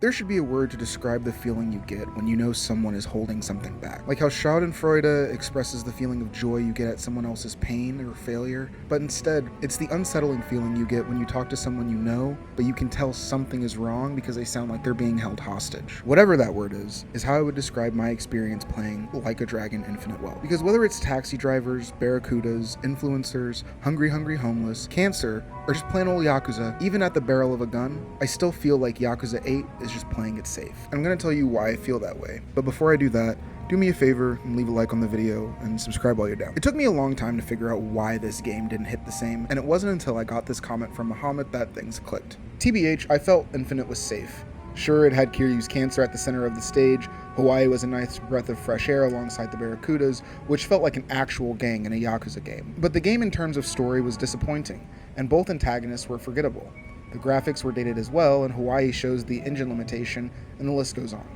There should be a word to describe the feeling you get when you know someone is holding something back. Like how Schadenfreude expresses the feeling of joy you get at someone else's pain or failure, but instead, it's the unsettling feeling you get when you talk to someone you know, but you can tell something is wrong because they sound like they're being held hostage. Whatever that word is how I would describe my experience playing Like a Dragon Infinite Wealth. Because whether it's taxi drivers, barracudas, influencers, hungry homeless, cancer, or just plain old Yakuza, even at the barrel of a gun, I still feel like Yakuza 8 is just playing it safe. I'm going to tell you why I feel that way, but before I do that, do me a favor and leave a like on the video and subscribe while you're down. It took me a long time to figure out why this game didn't hit the same, and it wasn't until I got this comment from Muhammad that things clicked. TBH, I felt Infinite was safe. Sure, it had Kiryu's cancer at the center of the stage, Hawaii was a nice breath of fresh air alongside the Barracudas, which felt like an actual gang in a Yakuza game. But the game in terms of story was disappointing, and both antagonists were forgettable. The graphics were dated as well, and Hawaii shows the engine limitation, and the list goes on.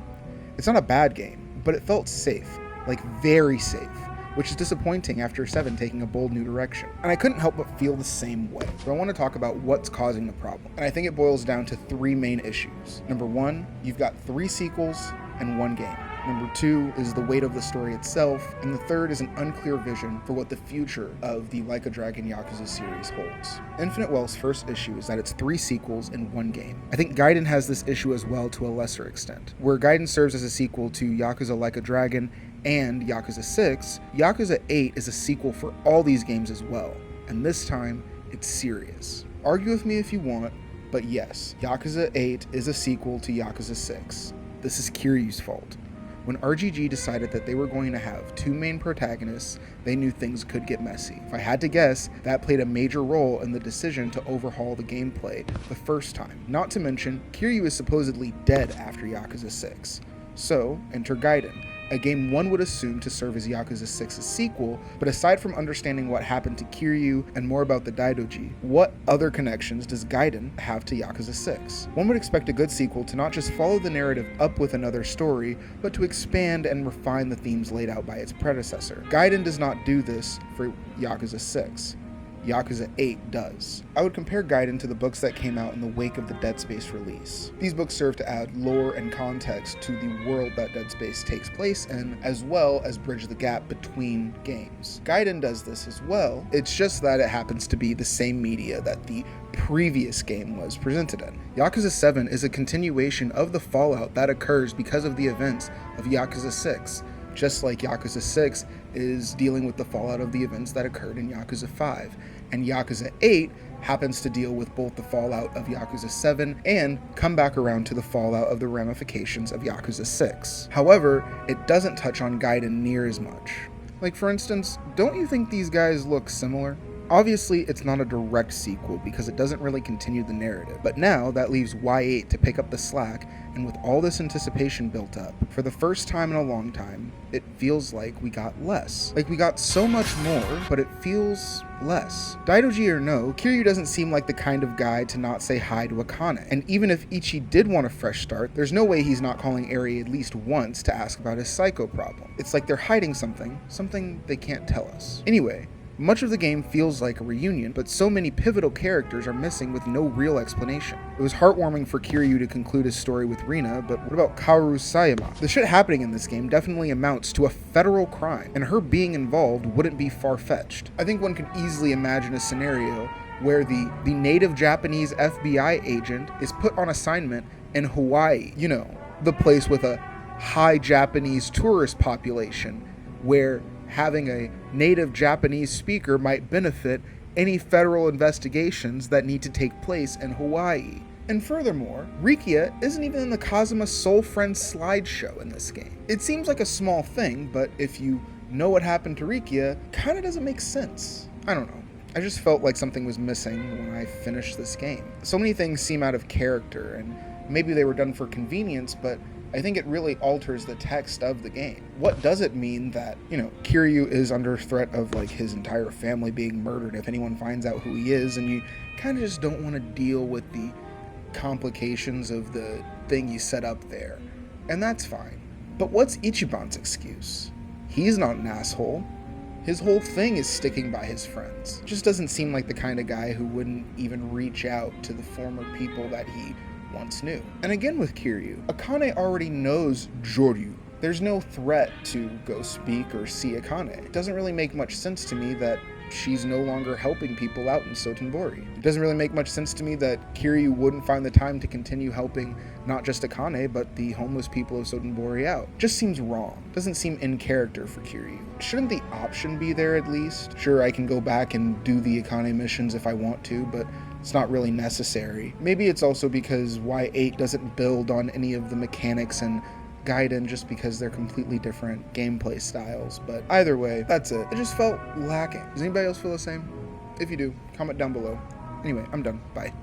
It's not a bad game, but it felt safe, like very safe, which is disappointing after 7 taking a bold new direction. And I couldn't help but feel the same way. So I want to talk about what's causing the problem. And I think it boils down to 3 main issues. Number 1, you've got 3 sequels and 1 game. Number 2 is the weight of the story itself, and the third is an unclear vision for what the future of the Like a Dragon Yakuza series holds. Infinite Wealth's first issue is that it's 3 sequels and 1 game. I think Gaiden has this issue as well to a lesser extent, where Gaiden serves as a sequel to Yakuza Like a Dragon and Yakuza 6, Yakuza 8 is a sequel for all these games as well, and this time, it's serious. Argue with me if you want, but yes, Yakuza 8 is a sequel to Yakuza 6. This is Kiryu's fault. When RGG decided that they were going to have 2 main protagonists, they knew things could get messy. If I had to guess, that played a major role in the decision to overhaul the gameplay the first time. Not to mention, Kiryu is supposedly dead after Yakuza 6. So, enter Gaiden, a game one would assume to serve as Yakuza 6's sequel, but aside from understanding what happened to Kiryu and more about the Daidoji, what other connections does Gaiden have to Yakuza 6? One would expect a good sequel to not just follow the narrative up with another story, but to expand and refine the themes laid out by its predecessor. Gaiden does not do this for Yakuza 6. Yakuza 8 does. I would compare Gaiden to the books that came out in the wake of the Dead Space release. These books serve to add lore and context to the world that Dead Space takes place in, as well as bridge the gap between games. Gaiden does this as well, it's just that it happens to be the same media that the previous game was presented in. Yakuza 7 is a continuation of the fallout that occurs because of the events of Yakuza 6. Just like Yakuza 6 is dealing with the fallout of the events that occurred in Yakuza 5. And Yakuza 8 happens to deal with both the fallout of Yakuza 7 and come back around to the fallout of the ramifications of Yakuza 6. However, it doesn't touch on Gaiden near as much. Like for instance, don't you think these guys look similar? Obviously, it's not a direct sequel because it doesn't really continue the narrative, but now that leaves Y8 to pick up the slack, and with all this anticipation built up, for the first time in a long time, it feels like we got less. Like we got so much more, but it feels less. Daidoji or no, Kiryu doesn't seem like the kind of guy to not say hi to Akane, and even if Ichi did want a fresh start, there's no way he's not calling Eri at least once to ask about his psycho problem. It's like they're hiding something they can't tell us. Anyway, much of the game feels like a reunion, but so many pivotal characters are missing with no real explanation. It was heartwarming for Kiryu to conclude his story with Rina, but what about Kaoru Sayama? The shit happening in this game definitely amounts to a federal crime, and her being involved wouldn't be far-fetched. I think one could easily imagine a scenario where the native Japanese FBI agent is put on assignment in Hawaii, you know, the place with a high Japanese tourist population, where having a native Japanese speaker might benefit any federal investigations that need to take place in Hawaii. And furthermore, Rikia isn't even in the Kazuma Soul Friends slideshow in this game. It seems like a small thing, but if you know what happened to Rikia, kinda doesn't make sense. I don't know. I just felt like something was missing when I finished this game. So many things seem out of character, and maybe they were done for convenience, but I think it really alters the text of the game. What does it mean that, Kiryu is under threat of like his entire family being murdered if anyone finds out who he is, and you kind of just don't want to deal with the complications of the thing you set up there. And that's fine. But what's Ichiban's excuse? He's not an asshole. His whole thing is sticking by his friends. Just doesn't seem like the kind of guy who wouldn't even reach out to the former people that he once knew. And again with Kiryu, Akane already knows Joryu. There's no threat to go speak or see Akane. It doesn't really make much sense to me that she's no longer helping people out in Sotenbori. It doesn't really make much sense to me that Kiryu wouldn't find the time to continue helping not just Akane, but the homeless people of Sotenbori out. Just seems wrong. Doesn't seem in character for Kiryu. Shouldn't the option be there at least? Sure, I can go back and do the Akane missions if I want to, but it's not really necessary. Maybe it's also because Y8 doesn't build on any of the mechanics and Gaiden just because they're completely different gameplay styles, but either way, that's it. It just felt lacking. Does anybody else feel the same? If you do, comment down below. Anyway, I'm done. Bye.